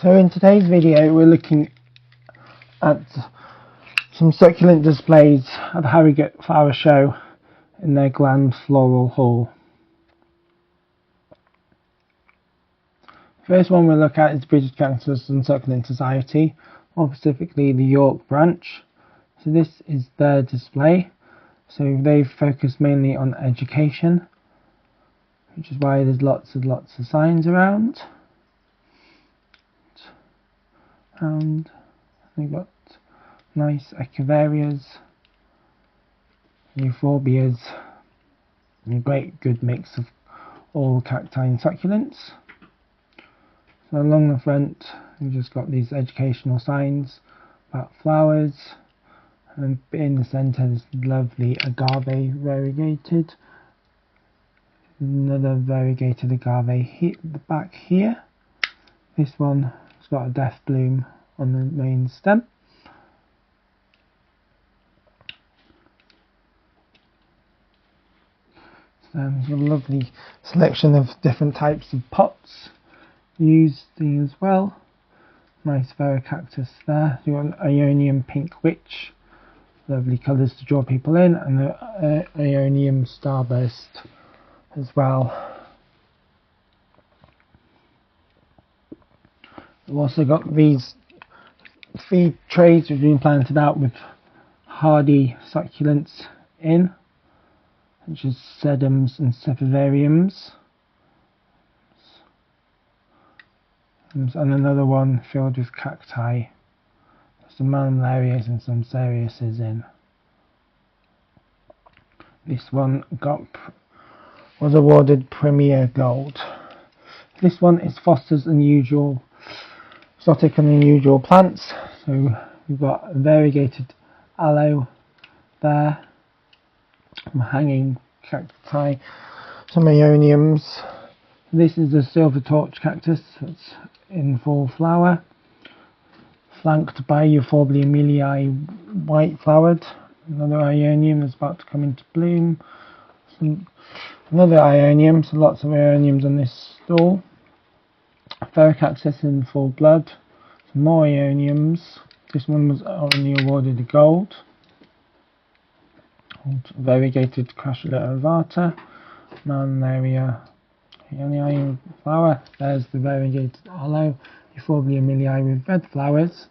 So in today's video we're looking at some succulent displays at the Harrogate Flower Show in their grand floral hall. The first one we'll look at is the British Cactus and Succulent Society, more specifically the York branch. So this is their display. So they've focused mainly on education, which is why there's lots of signs around. And they've got nice echiverias, euphorbias, and a good mix of all cacti and succulents. So along the front we've just got these educational signs about flowers, and in the centre is lovely agave variegated. Another variegated agave at the back here. This one has got a death bloom on the main stem. There's a lovely selection of different types of pots used as well. Nice cactus there. You've got an Ionian pink witch, lovely colours to draw people in, and the Ionian starburst as well. We've also got these feed trays which have been planted out with hardy succulents in, such as sedums and cephivariums, and another one filled with cacti, some malmarias and some cereuses in. This one was awarded Premier Gold. This one is Foster's exotic and unusual plants. So we've got a variegated aloe there, some hanging cacti, some Ioniums. This is the silver torch cactus that's in full flower, flanked by Euphorbia milii white flowered. Another Ionium is about to come into bloom. Another Ionium, so lots of Ioniums on this stall. Cactus in full blood. Some more Ioniums. This one was only awarded a gold. Variegated Crashula ovata. Malmaria. The only Ionium flower. There's the variegated aloe. Euphorbia milii with red flowers.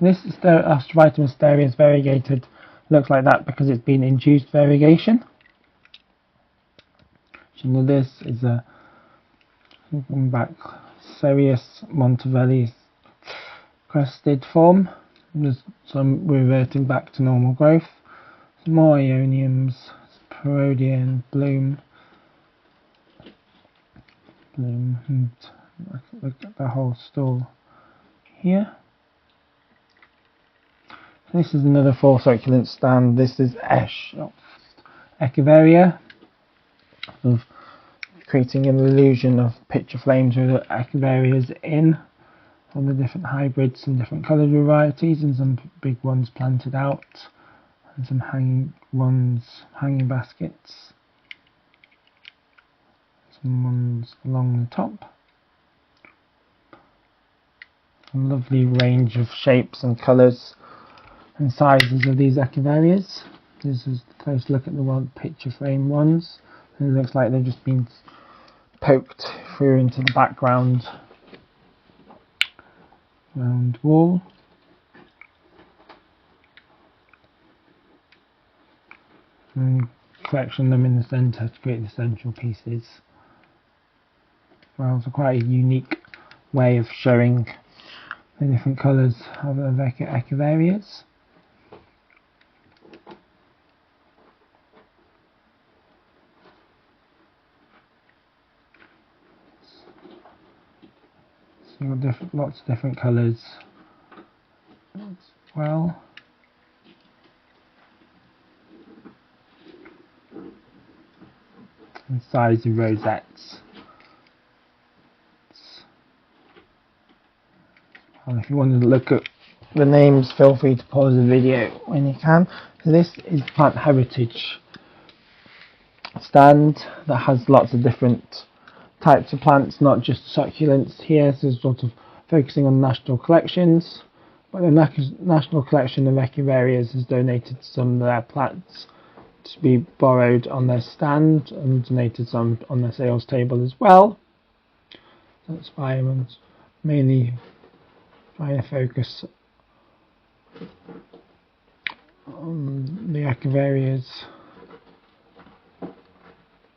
This Astrophytum mysterious variegated looks like that because it's been induced variegation. This is a Cereus Montevelli crested form. There's some reverting back to normal growth. Some more Ioniums, Parodian bloom, and look at the whole stall here. This is another full succulent stand. This is Echeveria, of creating an illusion of picture frames with the Echeverias in, all the different hybrids and different coloured varieties, and some big ones planted out, and some hanging baskets, some ones along the top. A lovely range of shapes and colours and sizes of these Echeverias. This is a close look at the one picture frame ones. It looks like they've just been poked through into the background round wall. And collection them in the centre to create the central pieces. Well, it's quite a unique way of showing the different colours of Echeverias. So you've got lots of different colours as well. And size of rosettes. And if you want to look at the names, feel free to pause the video when you can. So this is Plant Heritage stand that has lots of different types of plants, not just succulents here. So sort of focusing on national collections, but the National Collection of Echeverias has donated some of their plants to be borrowed on their stand and donated some on their sales table as well. That's why I'm mainly trying to focus on the Echeverias.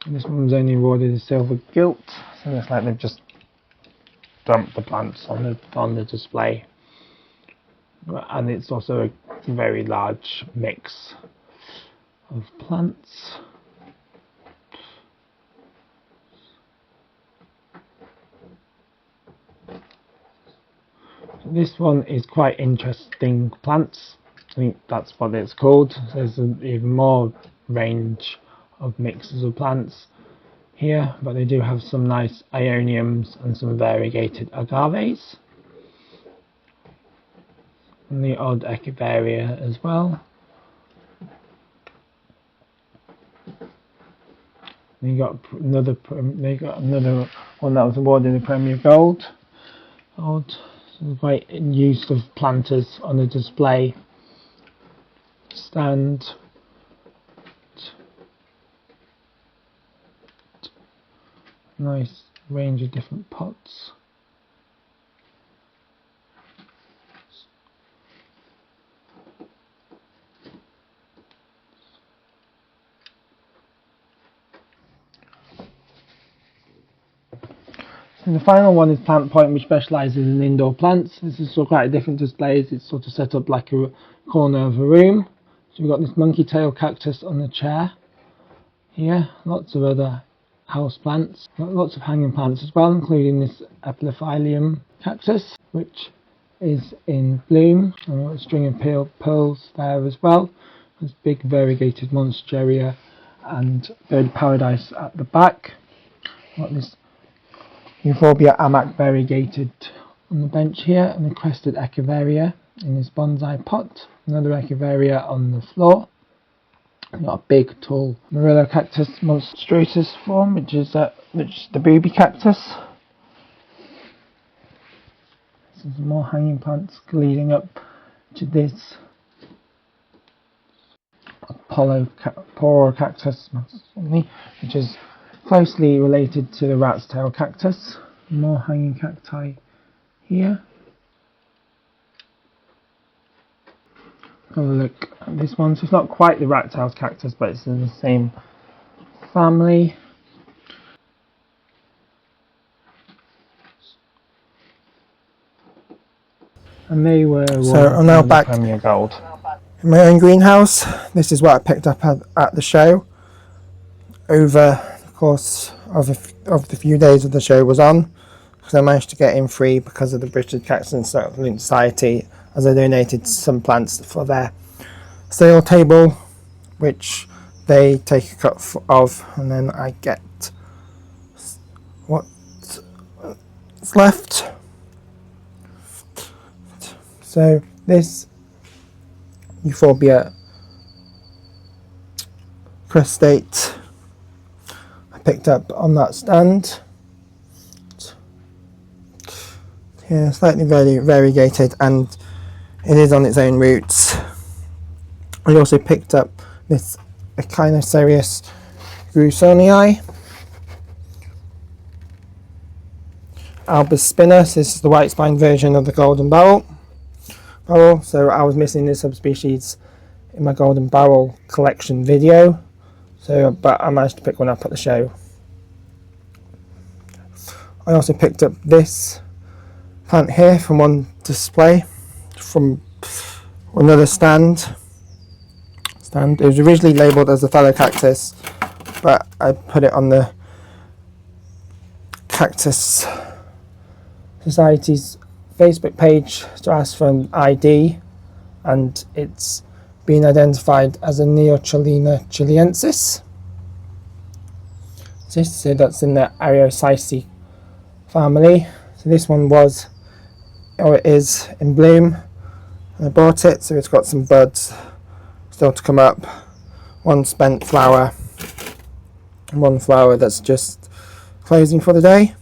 And this one's only awarded a silver gilt, so it's like they've just dumped the plants on the display. And it's also a very large mix of plants. This one is quite interesting plants. I think that's what it's called. There's an even more range of mixes of plants here, but they do have some nice ioniums and some variegated agaves. And the odd echeveria as well. They got another one that was awarded a Premier Gold. Some great use of planters on the display stand. Nice range of different pots. And the final one is Plant Point, which specialises in indoor plants. This is sort of quite different displays. It's sort of set up like a corner of a room. So we've got this monkey tail cactus on the chair here. Lots of other house plants. Lots of hanging plants as well, including this epiphyllum cactus, which is in bloom. And we've got a string of pearls there as well. There's big variegated monstera and bird of paradise at the back. Got this Euphorbia amac variegated on the bench here, and the crested echeveria in this bonsai pot. Another echeveria on the floor. We've got a big tall Murillo cactus monstratus form, which is the booby cactus. Some more hanging plants leading up to this Poro cactus, which is closely related to the rat's tail cactus. More hanging cacti here. Have a look at this one. So it's not quite the rat tail cactus, but it's in the same family. And they were I'm now back Premier Gold in my own greenhouse. This is what I picked up at the show. Over the course of the few days of the show was on, because I managed to get in free because of the British Cactus and Succulent Society, as I donated some plants for their sale table, which they take a cut of, and then I get what's left. So this Euphorbia crestate I picked up on that stand. Yeah, slightly variegated, and it is on its own roots. I also picked up this Echinocerius grusonii, Albus spinus. This is the white spine version of the golden barrel. So I was missing this subspecies in my golden barrel collection video. But I managed to pick one up at the show. I also picked up this plant here from one display, from another stand. It was originally labelled as a fellow cactus, but I put it on the Cactus Society's Facebook page to ask for an ID, and it's been identified as a Neochilina chiliensis. So that's in the Ariosaceae family. So this one was, or it is, in bloom. I bought it, so it's got some buds still to come up. One spent flower. and one flower that's just closing for the day.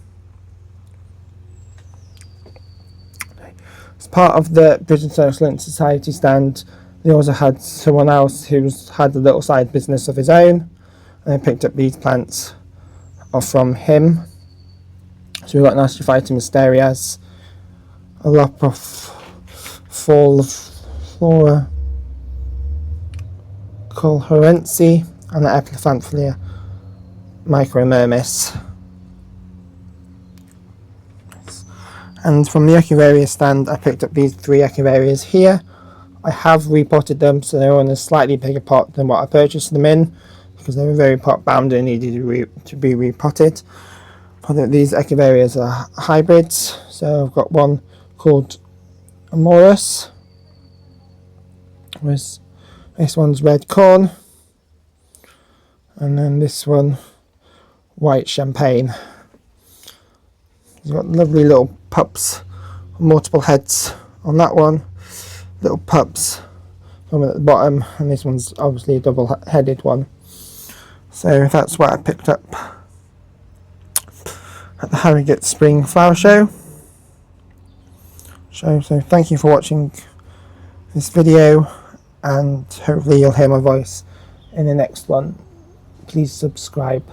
As part of the British Succulent Society stand, they also had someone else who had a little side business of his own, and I picked up these plants off from him. So we've got Nastrophytum mysterias, a lot of fall flora, Colherency, and the Epiphanthlia micromyrmis. And from the Echeverias stand, I picked up these 3 Echeverias here. I have repotted them, so they're in a slightly bigger pot than what I purchased them in, because they were very pot bound and needed to be repotted. But these Echeverias are hybrids, so I've got one called Amorous. This one's red corn, and then this one white champagne. He's got lovely little pups, multiple heads on that one, little pups coming at the bottom, and this one's obviously a double-headed one. So that's what I picked up at the Harrogate Spring Flower Show. So thank you for watching this video, and hopefully you'll hear my voice in the next one. Please subscribe.